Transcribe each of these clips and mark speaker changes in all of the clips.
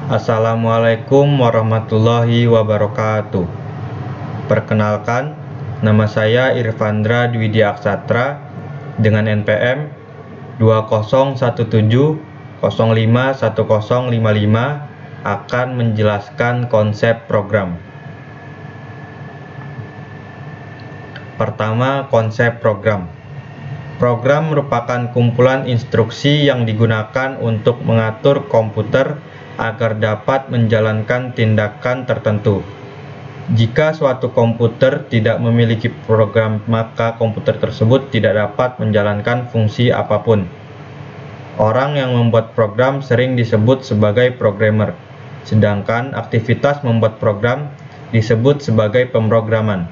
Speaker 1: Assalamualaikum warahmatullahi wabarakatuh. Perkenalkan, nama saya Irfandra Dwidi Aksatra dengan NPM 2017051055 akan menjelaskan konsep program. Pertama, konsep program. Program merupakan kumpulan instruksi yang digunakan untuk mengatur komputer agar dapat menjalankan tindakan tertentu. Jika suatu komputer tidak memiliki program, maka komputer tersebut tidak dapat menjalankan fungsi apapun. Orang yang membuat program sering disebut sebagai programmer, sedangkan aktivitas membuat program disebut sebagai pemrograman.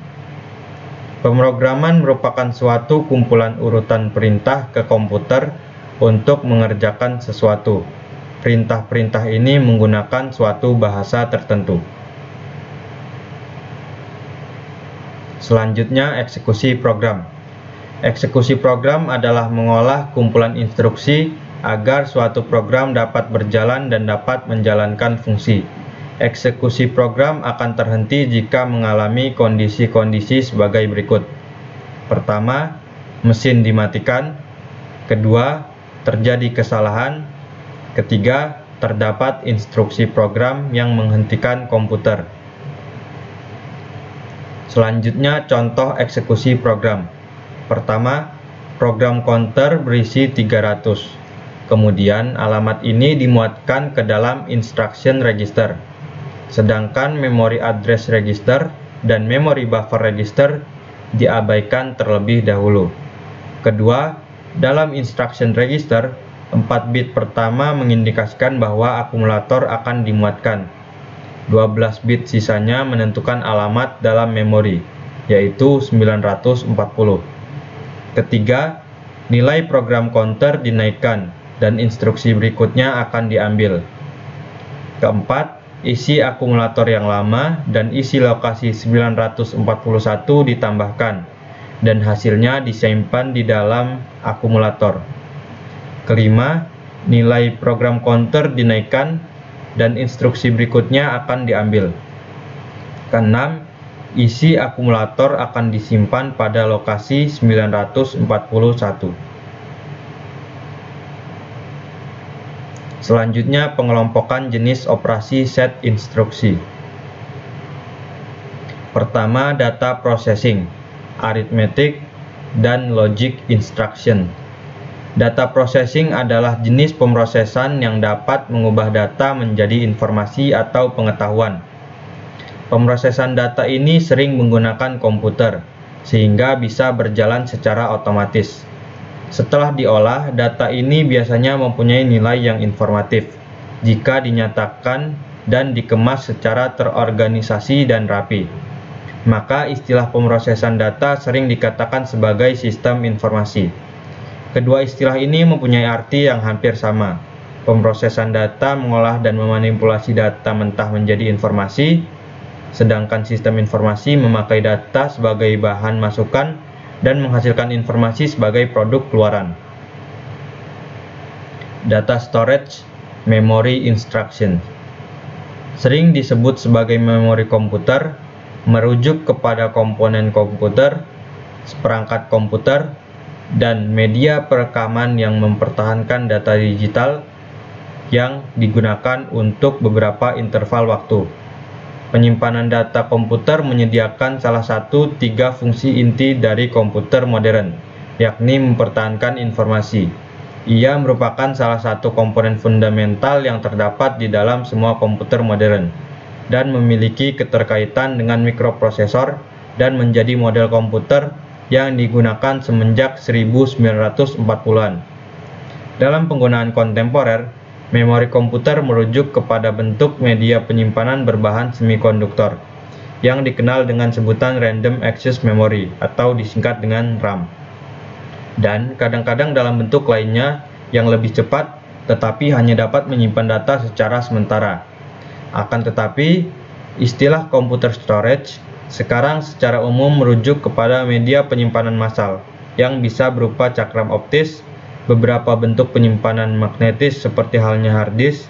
Speaker 1: Pemrograman merupakan suatu kumpulan urutan perintah ke komputer untuk mengerjakan sesuatu. Perintah-perintah ini menggunakan suatu bahasa tertentu. Selanjutnya, eksekusi program. Eksekusi program adalah mengolah kumpulan instruksi agar suatu program dapat berjalan dan dapat menjalankan fungsi. Eksekusi program akan terhenti jika mengalami kondisi-kondisi sebagai berikut. Pertama, mesin dimatikan. Kedua, terjadi kesalahan. Ketiga, terdapat instruksi program yang menghentikan komputer. Selanjutnya, contoh eksekusi program. Pertama, program counter berisi 300. Kemudian, alamat ini dimuatkan ke dalam instruction register. Sedangkan memori address register dan memori buffer register diabaikan terlebih dahulu. Kedua, dalam instruction register, 4 bit pertama mengindikasikan bahwa akumulator akan dimuatkan. 12 bit sisanya menentukan alamat dalam memori, yaitu 940. Ketiga, nilai program counter dinaikkan dan instruksi berikutnya akan diambil. Keempat, isi akumulator yang lama dan isi lokasi 941 ditambahkan dan hasilnya disimpan di dalam akumulator. Kelima, nilai program counter dinaikkan dan instruksi berikutnya akan diambil. Keenam, isi akumulator akan disimpan pada lokasi 941. Selanjutnya, pengelompokan jenis operasi set instruksi. Pertama, data processing, arithmetic, dan logic instruction. Data processing adalah jenis pemrosesan yang dapat mengubah data menjadi informasi atau pengetahuan. Pemrosesan data ini sering menggunakan komputer, sehingga bisa berjalan secara otomatis. Setelah diolah, data ini biasanya mempunyai nilai yang informatif jika dinyatakan dan dikemas secara terorganisasi dan rapi. Maka istilah pemrosesan data sering dikatakan sebagai sistem informasi. Kedua istilah ini mempunyai arti yang hampir sama. Pemrosesan data mengolah dan memanipulasi data mentah menjadi informasi, sedangkan sistem informasi memakai data sebagai bahan masukan dan menghasilkan informasi sebagai produk keluaran. Data storage, memory instruction. Sering disebut sebagai memori komputer, merujuk kepada komponen komputer, seperangkat komputer, dan media perekaman yang mempertahankan data digital yang digunakan untuk beberapa interval waktu. Penyimpanan data komputer menyediakan salah satu 3 fungsi inti dari komputer modern, yakni mempertahankan informasi. Ia merupakan salah satu komponen fundamental yang terdapat di dalam semua komputer modern, dan memiliki keterkaitan dengan mikroprosesor dan menjadi model komputer yang digunakan semenjak 1940-an. Dalam penggunaan kontemporer, memori komputer merujuk kepada bentuk media penyimpanan berbahan semikonduktor, yang dikenal dengan sebutan Random Access Memory atau disingkat dengan RAM. Dan kadang-kadang dalam bentuk lainnya yang lebih cepat, tetapi hanya dapat menyimpan data secara sementara. Akan tetapi, istilah computer storage sekarang secara umum merujuk kepada media penyimpanan massal yang bisa berupa cakram optis, beberapa bentuk penyimpanan magnetis seperti halnya hard disk,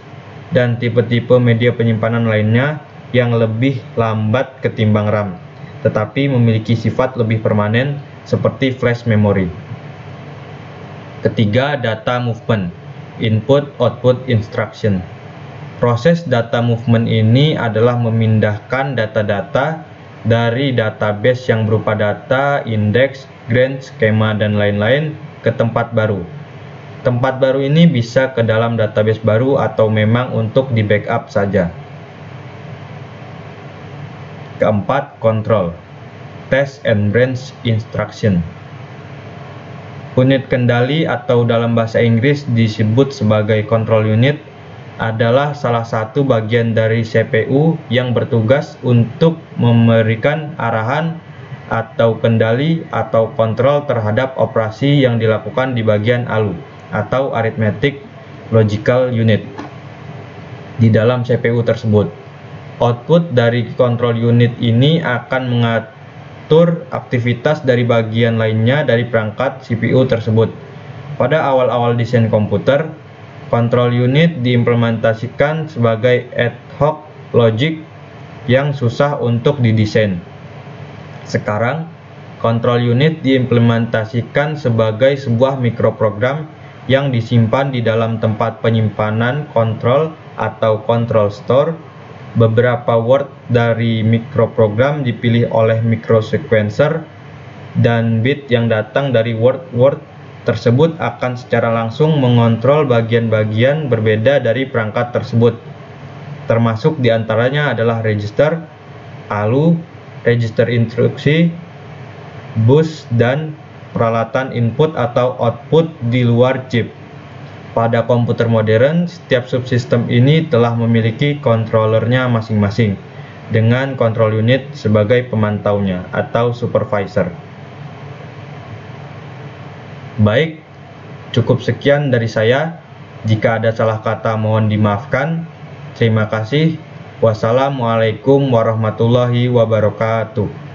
Speaker 1: dan tipe-tipe media penyimpanan lainnya yang lebih lambat ketimbang RAM, tetapi memiliki sifat lebih permanen seperti flash memory. Ketiga, data movement, input-output instruction. Proses data movement ini adalah memindahkan data-data dari database yang berupa data, indeks, grant, skema, dan lain-lain ke tempat baru. Tempat baru ini bisa ke dalam database baru atau memang untuk di backup saja. Keempat, control, test and branch instruction. Unit kendali atau dalam bahasa Inggris disebut sebagai control unit adalah salah satu bagian dari CPU yang bertugas untuk memberikan arahan atau kendali atau kontrol terhadap operasi yang dilakukan di bagian ALU atau Arithmetic Logical Unit di dalam CPU tersebut. Output dari control unit ini akan mengatur aktivitas dari bagian lainnya dari perangkat CPU tersebut. Pada awal-awal desain komputer, control unit diimplementasikan sebagai ad hoc logic yang susah untuk didesain. Sekarang, control unit diimplementasikan sebagai sebuah mikroprogram yang disimpan di dalam tempat penyimpanan kontrol atau control store. Beberapa word dari mikroprogram dipilih oleh microsequencer, dan bit yang datang dari word tersebut akan secara langsung mengontrol bagian-bagian berbeda dari perangkat tersebut. Termasuk diantaranya adalah register, ALU, register instruksi, bus, dan peralatan input atau output di luar chip. Pada komputer modern, setiap subsistem ini telah memiliki controllernya masing-masing, dengan control unit sebagai pemantaunya atau supervisor. Baik, cukup sekian dari saya. Jika ada salah kata mohon dimaafkan. Terima kasih. Wassalamualaikum warahmatullahi wabarakatuh.